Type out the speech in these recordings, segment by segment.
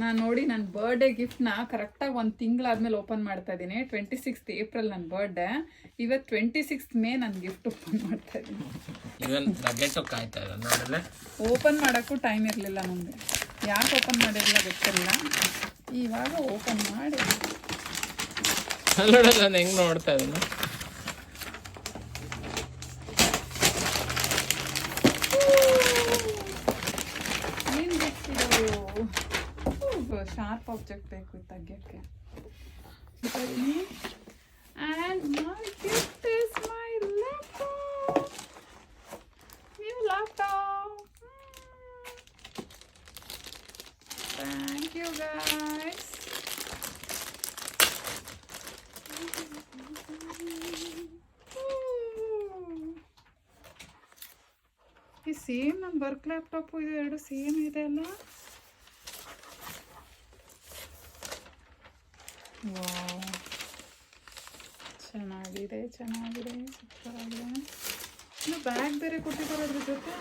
ನಾನು ನೋಡಿ ನನ್ನ ಬರ್ಡೇ ಗಿಫ್ಟ್ನ ಕರೆಕ್ಟಾಗಿ ಒಂದು ತಿಂಗಳಾದ್ಮೇಲೆ ಓಪನ್ ಮಾಡ್ತಾ ಇದ್ದೀನಿ. 26th ಏಪ್ರಿಲ್ ನನ್ನ ಬರ್ಡೇ, ಇವತ್ತು 26th ಮೇ ನನ್ನ ಗಿಫ್ಟ್ ಓಪನ್ ಮಾಡ್ತಾ ಇದ್ದೀನಿ. ಓಪನ್ ಮಾಡೋಕ್ಕೂ ಟೈಮ್ ಇರಲಿಲ್ಲ ನನಗೆ, ಯಾಕೆ ಓಪನ್ ಮಾಡಿರಲಿಲ್ಲ ಗೊತ್ತಿಲ್ಲ. ಇವಾಗ ಓಪನ್ ಮಾಡಿ ನಾನು ಹೆಂಗೆ ನೋಡ್ತಾ ಇದ್ದೀನಿ. ಏನು ಗೊತ್ತಿದ್ದು ಶಾರ್ಪ್ ಆಬ್ಜೆಕ್ಟ್ ಬೇಕು ತೆಗಿಯೋಕ್ಕೆ. And my gift is my laptop. New laptop. Thank you guys. ಈ ಸೇಮ್ ನಮ್ಮ ವರ್ಕ್ ಲ್ಯಾಪ್ಟಾಪು ಇದು ಎರಡು ಸೇಮ್ ಇದೆ ಅಲ್ಲ. ವಾವ್, ಚೆನ್ನಾಗಿದೆ ಸೂಪರ್ ಆಗಿದೆ. ಇನ್ನು ಬ್ಯಾಗ್ ಬೇರೆ ಕೊಟ್ಟಿದ್ದಾರೆ ಅದ್ರ ಜೊತೆ.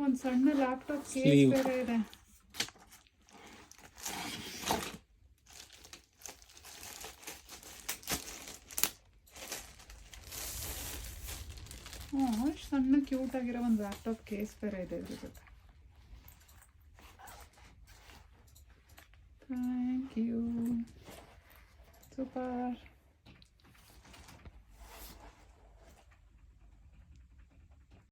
ಒಂದು ಸಣ್ಣ ಲ್ಯಾಪ್ಟಾಪ್ ಕೇಸ್ ಬೇರೆ ಇದೆ. ಸಣ್ಣ ಕ್ಯೂಟ್ ಆಗಿರೋ ಒಂದು ಲ್ಯಾಪ್ಟಾಪ್ ಕೇಸ್ ಬೇರೆ ಇದೆ ಇದ್ರ ಜೊತೆ. Thank you, super.